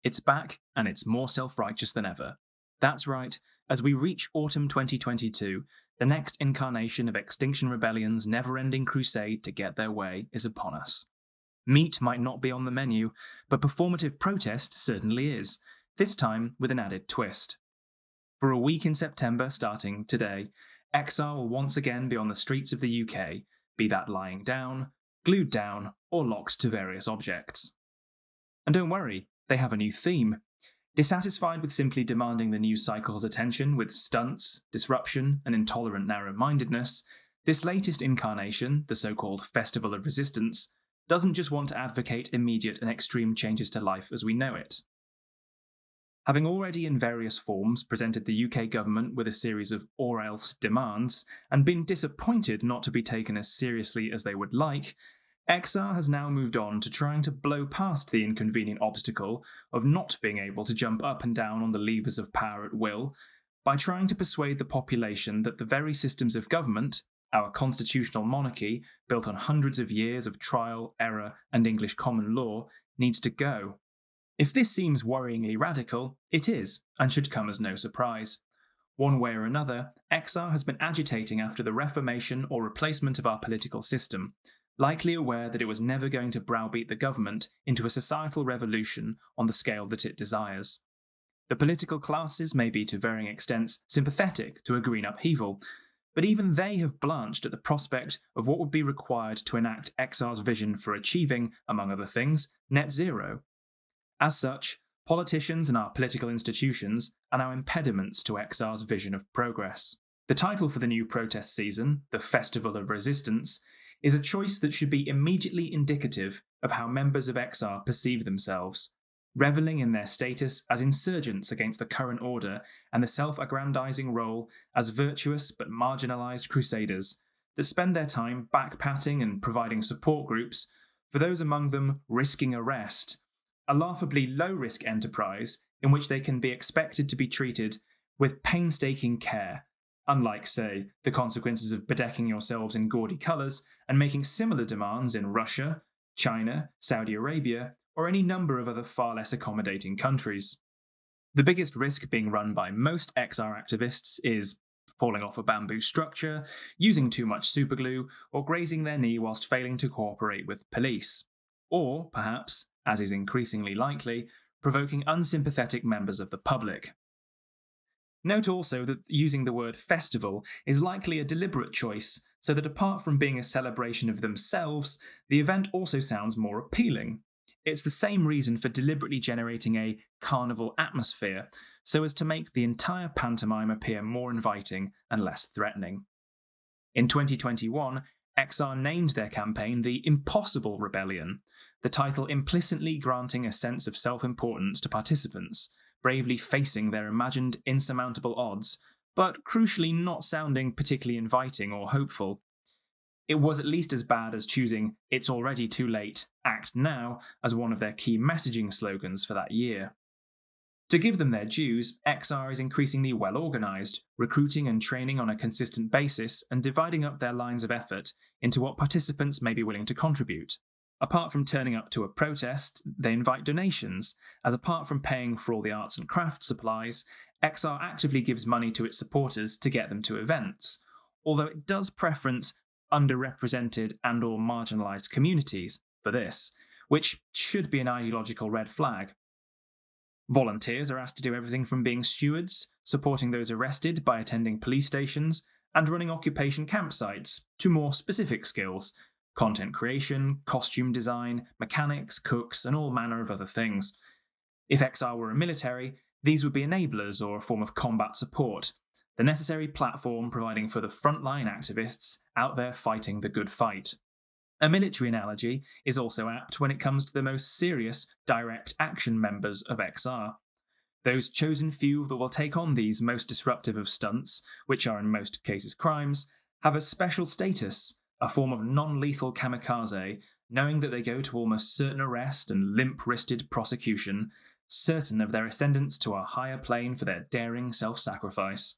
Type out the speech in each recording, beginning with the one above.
It's back, and it's more self-righteous than ever. That's right, as we reach autumn 2022, the next incarnation of Extinction Rebellion's never-ending crusade to get their way is upon us. Meat might not be on the menu, but performative protest certainly is, this time with an added twist. For a week in September starting today, XR will once again be on the streets of the UK, be that lying down, glued down, or locked to various objects. And don't worry, they have a new theme. Dissatisfied with simply demanding the news cycle's attention with stunts, disruption, and intolerant narrow-mindedness, this latest incarnation, the so-called Festival of Resistance, doesn't just want to advocate immediate and extreme changes to life as we know it. Having already in various forms presented the UK government with a series of or else demands, and been disappointed not to be taken as seriously as they would like, XR has now moved on to trying to blow past the inconvenient obstacle of not being able to jump up and down on the levers of power at will by trying to persuade the population that the very systems of government, our constitutional monarchy, built on hundreds of years of trial, error, and English common law, needs to go. If this seems worryingly radical, it is, and should come as no surprise. One way or another, XR has been agitating after the reformation or replacement of our political system, likely aware that it was never going to browbeat the government into a societal revolution on the scale that it desires. The political classes may be to varying extents sympathetic to a green upheaval, but even they have blanched at the prospect of what would be required to enact XR's vision for achieving, among other things, net zero. As such, politicians and our political institutions are now impediments to XR's vision of progress. The title for the new protest season, the Festival of Resistance, is a choice that should be immediately indicative of how members of XR perceive themselves, revelling in their status as insurgents against the current order and the self-aggrandizing role as virtuous but marginalized crusaders that spend their time backpatting and providing support groups for those among them risking arrest, a laughably low-risk enterprise in which they can be expected to be treated with painstaking care, unlike, say, the consequences of bedecking yourselves in gaudy colours and making similar demands in Russia, China, Saudi Arabia, or any number of other far less accommodating countries. The biggest risk being run by most XR activists is falling off a bamboo structure, using too much superglue, or grazing their knee whilst failing to cooperate with police. Or, perhaps, as is increasingly likely, provoking unsympathetic members of the public. Note also that using the word festival is likely a deliberate choice, so that apart from being a celebration of themselves, the event also sounds more appealing. It's the same reason for deliberately generating a carnival atmosphere, so as to make the entire pantomime appear more inviting and less threatening. In 2021, XR named their campaign the Impossible Rebellion, the title implicitly granting a sense of self-importance to participants, bravely facing their imagined insurmountable odds, but crucially not sounding particularly inviting or hopeful. It was at least as bad as choosing "It's already too late, act now" as one of their key messaging slogans for that year. To give them their dues, XR is increasingly well organised, recruiting and training on a consistent basis and dividing up their lines of effort into what participants may be willing to contribute. Apart from turning up to a protest, they invite donations, as apart from paying for all the arts and crafts supplies, XR actively gives money to its supporters to get them to events, although it does preference underrepresented and or marginalised communities for this, which should be an ideological red flag. Volunteers are asked to do everything from being stewards, supporting those arrested by attending police stations, and running occupation campsites, to more specific skills, content creation, costume design, mechanics, cooks, and all manner of other things. If XR were a military, these would be enablers or a form of combat support, the necessary platform providing for the frontline activists out there fighting the good fight. A military analogy is also apt when it comes to the most serious direct action members of XR. Those chosen few that will take on these most disruptive of stunts, which are in most cases crimes, have a special status, a form of non-lethal kamikaze, knowing that they go to almost certain arrest and limp-wristed prosecution, certain of their ascendance to a higher plane for their daring self-sacrifice.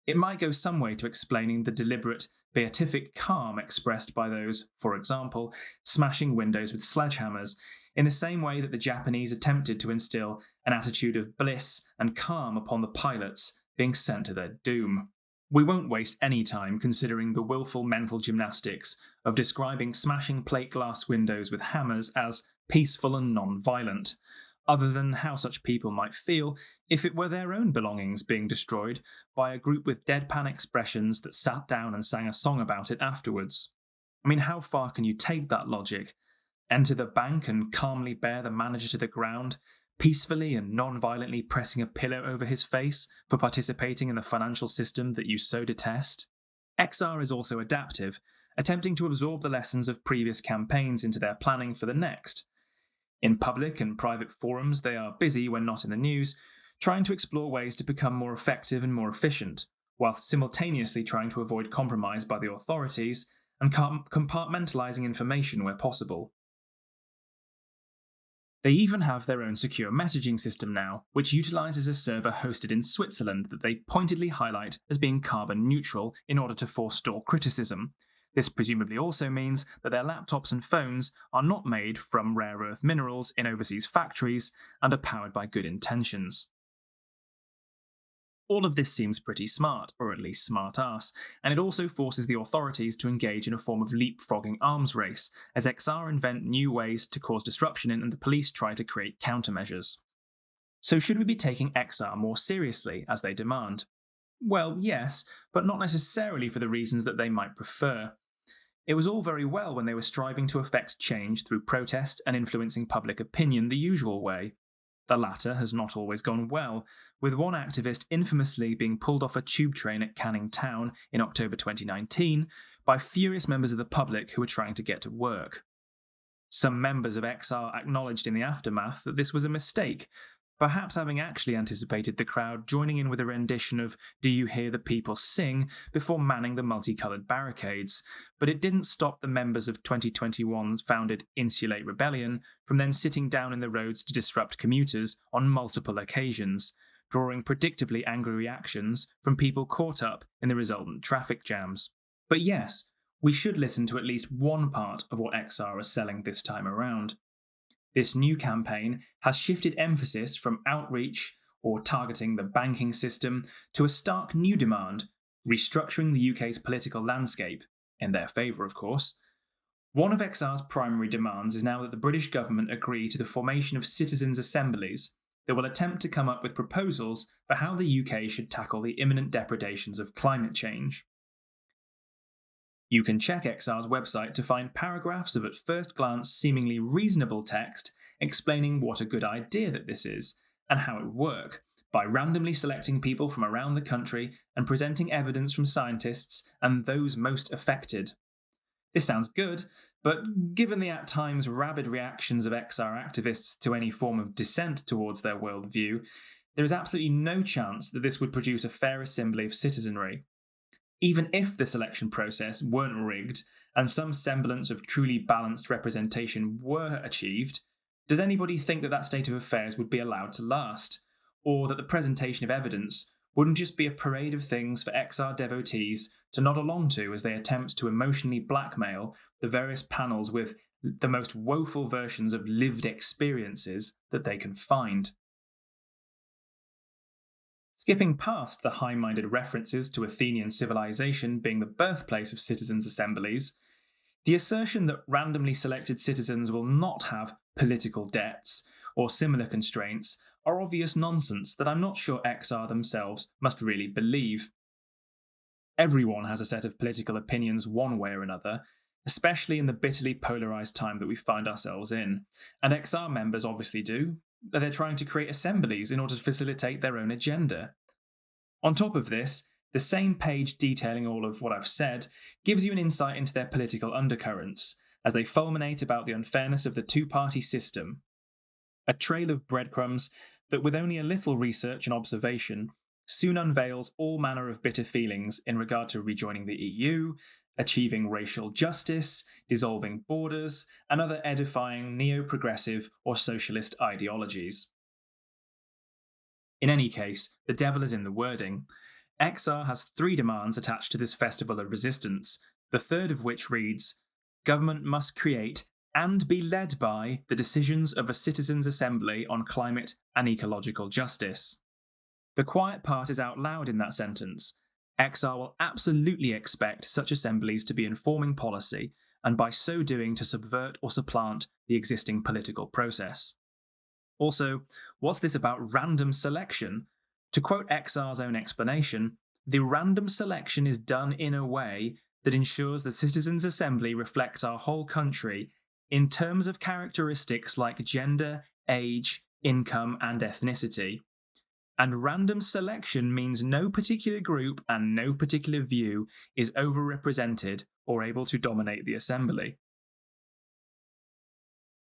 It might go some way to explaining the deliberate, beatific calm expressed by those, for example, smashing windows with sledgehammers, in the same way that the Japanese attempted to instill an attitude of bliss and calm upon the pilots being sent to their doom. We won't waste any time considering the willful mental gymnastics of describing smashing plate glass windows with hammers as peaceful and non-violent, other than how such people might feel if it were their own belongings being destroyed by a group with deadpan expressions that sat down and sang a song about it afterwards. I mean, how far can you take that logic? Enter the bank and calmly bear the manager to the ground, peacefully and non-violently pressing a pillow over his face for participating in the financial system that you so detest? XR is also adaptive, attempting to absorb the lessons of previous campaigns into their planning for the next. In public and private forums, they are busy when not in the news, trying to explore ways to become more effective and more efficient, whilst simultaneously trying to avoid compromise by the authorities and compartmentalizing information where possible. They even have their own secure messaging system now, which utilizes a server hosted in Switzerland that they pointedly highlight as being carbon neutral in order to forestall criticism. This presumably also means that their laptops and phones are not made from rare earth minerals in overseas factories and are powered by good intentions. All of this seems pretty smart, or at least smart-ass, and it also forces the authorities to engage in a form of leapfrogging arms race, as XR invent new ways to cause disruption and the police try to create countermeasures. So should we be taking XR more seriously, as they demand? Well, yes, but not necessarily for the reasons that they might prefer. It was all very well when they were striving to effect change through protest and influencing public opinion the usual way. The latter has not always gone well, with one activist infamously being pulled off a tube train at Canning Town in October 2019 by furious members of the public who were trying to get to work. Some members of XR acknowledged in the aftermath that this was a mistake, perhaps having actually anticipated the crowd joining in with a rendition of Do You Hear the People Sing before manning the multicoloured barricades, but it didn't stop the members of 2021's founded Insulate Rebellion from then sitting down in the roads to disrupt commuters on multiple occasions, drawing predictably angry reactions from people caught up in the resultant traffic jams. But yes, we should listen to at least one part of what XR is selling this time around. This new campaign has shifted emphasis from outreach or targeting the banking system to a stark new demand, restructuring the UK's political landscape, in their favour of course. One of XR's primary demands is now that the British government agree to the formation of citizens' assemblies that will attempt to come up with proposals for how the UK should tackle the imminent depredations of climate change. You can check XR's website to find paragraphs of at first glance seemingly reasonable text explaining what a good idea that this is and how it would work, by randomly selecting people from around the country and presenting evidence from scientists and those most affected. This sounds good, but given the at times rabid reactions of XR activists to any form of dissent towards their worldview, there is absolutely no chance that this would produce a fair assembly of citizenry. Even if the selection process weren't rigged and some semblance of truly balanced representation were achieved, does anybody think that that state of affairs would be allowed to last? Or that the presentation of evidence wouldn't just be a parade of things for XR devotees to nod along to as they attempt to emotionally blackmail the various panels with the most woeful versions of lived experiences that they can find? Skipping past the high-minded references to Athenian civilization being the birthplace of citizens' assemblies, the assertion that randomly selected citizens will not have political debts or similar constraints are obvious nonsense that I'm not sure XR themselves must really believe. Everyone has a set of political opinions one way or another, especially in the bitterly polarised time that we find ourselves in, and XR members obviously do. They're trying to create assemblies in order to facilitate their own agenda. On top of this, the same page detailing all of what I've said gives you an insight into their political undercurrents, as they fulminate about the unfairness of the two-party system. A trail of breadcrumbs that, with only a little research and observation, soon unveils all manner of bitter feelings in regard to rejoining the EU, achieving racial justice, dissolving borders, and other edifying neo-progressive or socialist ideologies. In any case, the devil is in the wording. XR has 3 demands attached to this festival of resistance, the third of which reads, Government must create and be led by the decisions of a citizens' assembly on climate and ecological justice. The quiet part is out loud in that sentence. XR will absolutely expect such assemblies to be informing policy, and by so doing to subvert or supplant the existing political process. Also, what's this about random selection? To quote XR's own explanation, the random selection is done in a way that ensures the Citizens' Assembly reflects our whole country in terms of characteristics like gender, age, income, and ethnicity. And random selection means no particular group and no particular view is overrepresented or able to dominate the assembly.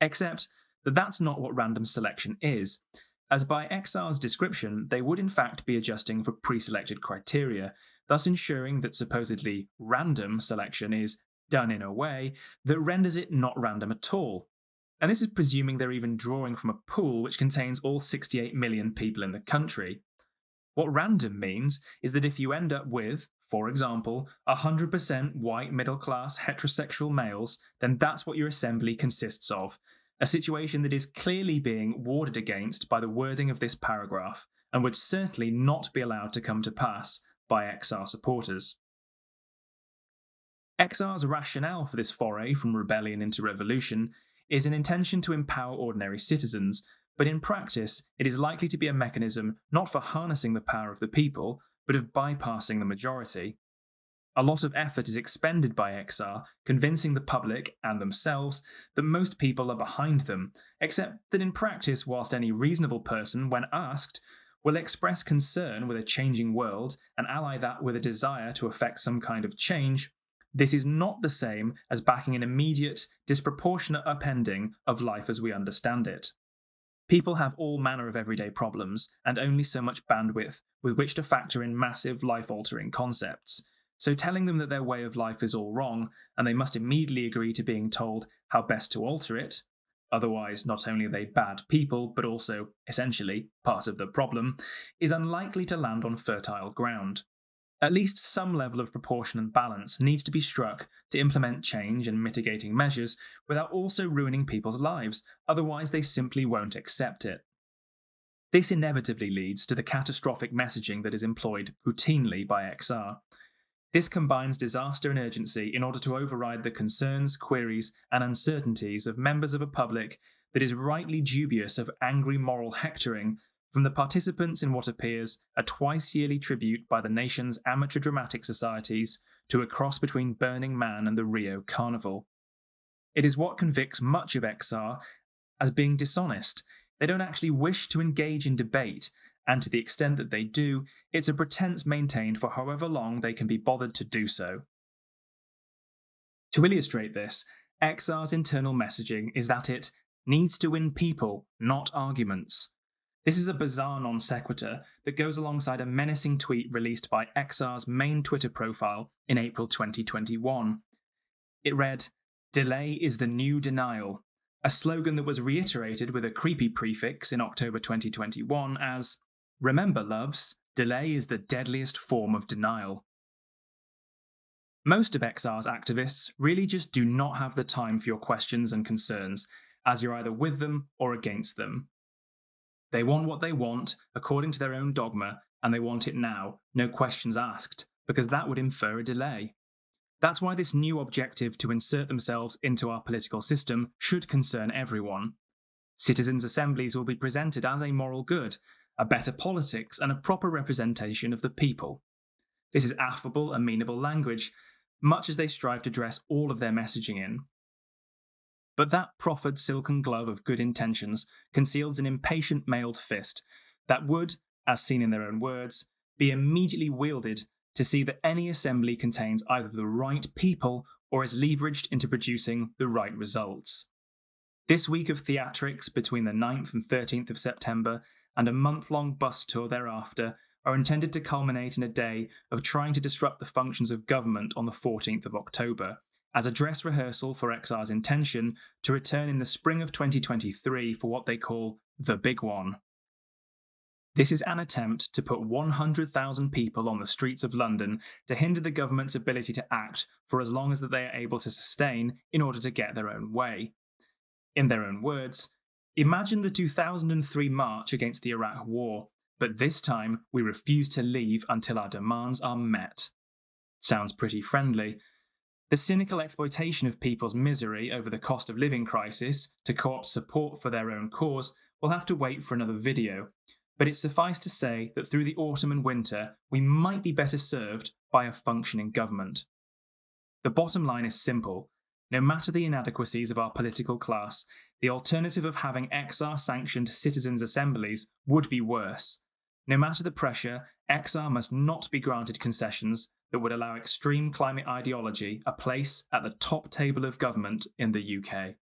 Except that that's not what random selection is, as by XR's description, they would in fact be adjusting for pre-selected criteria, thus ensuring that supposedly random selection is done in a way that renders it not random at all. And this is presuming they're even drawing from a pool which contains all 68 million people in the country. What random means is that if you end up with, for example, 100% white middle-class heterosexual males, then that's what your assembly consists of, a situation that is clearly being warded against by the wording of this paragraph and would certainly not be allowed to come to pass by XR supporters. XR's rationale for this foray from rebellion into revolution is an intention to empower ordinary citizens, but in practice it is likely to be a mechanism not for harnessing the power of the people, but of bypassing the majority. A lot of effort is expended by XR convincing the public and themselves that most people are behind them, except that in practice, whilst any reasonable person, when asked, will express concern with a changing world and ally that with a desire to effect some kind of change, this is not the same as backing an immediate, disproportionate upending of life as we understand it. People have all manner of everyday problems and only so much bandwidth with which to factor in massive life-altering concepts. So telling them that their way of life is all wrong and they must immediately agree to being told how best to alter it, otherwise not only are they bad people but also, essentially, part of the problem, is unlikely to land on fertile ground. At least some level of proportion and balance needs to be struck to implement change and mitigating measures without also ruining people's lives, otherwise they simply won't accept it. This inevitably leads to the catastrophic messaging that is employed routinely by XR. This combines disaster and urgency in order to override the concerns, queries, and uncertainties of members of a public that is rightly dubious of angry moral hectoring from the participants in what appears a twice-yearly tribute by the nation's amateur dramatic societies to a cross between Burning Man and the Rio Carnival. It is what convicts much of XR as being dishonest. They don't actually wish to engage in debate, and to the extent that they do, it's a pretense maintained for however long they can be bothered to do so. To illustrate this, XR's internal messaging is that it needs to win people, not arguments. This is a bizarre non sequitur that goes alongside a menacing tweet released by XR's main Twitter profile in April 2021. It read, "Delay is the new denial," a slogan that was reiterated with a creepy prefix in October 2021 as, "Remember, loves, delay is the deadliest form of denial." Most of XR's activists really just do not have the time for your questions and concerns, as you're either with them or against them. They want what they want, according to their own dogma, and they want it now, no questions asked, because that would infer a delay. That's why this new objective to insert themselves into our political system should concern everyone. Citizens' assemblies will be presented as a moral good, a better politics, and a proper representation of the people. This is affable, amenable language, much as they strive to dress all of their messaging in. But that proffered silken glove of good intentions conceals an impatient mailed fist that would, as seen in their own words, be immediately wielded to see that any assembly contains either the right people or is leveraged into producing the right results. This week of theatrics between the 9th and 13th of September and a month-long bus tour thereafter are intended to culminate in a day of trying to disrupt the functions of government on the 14th of October, as a dress rehearsal for XR's intention to return in the spring of 2023 for what they call the big one. This is an attempt to put 100,000 people on the streets of London to hinder the government's ability to act for as long as they are able to sustain in order to get their own way. In their own words, imagine the 2003 march against the Iraq War, but this time we refuse to leave until our demands are met. Sounds pretty friendly. The cynical exploitation of people's misery over the cost of living crisis to co-opt support for their own cause will have to wait for another video, but it's suffice to say that through the autumn and winter we might be better served by a functioning government. The bottom line is simple. No matter the inadequacies of our political class, the alternative of having XR-sanctioned citizens' assemblies would be worse. No matter the pressure, XR must not be granted concessions that would allow extreme climate ideology a place at the top table of government in the UK.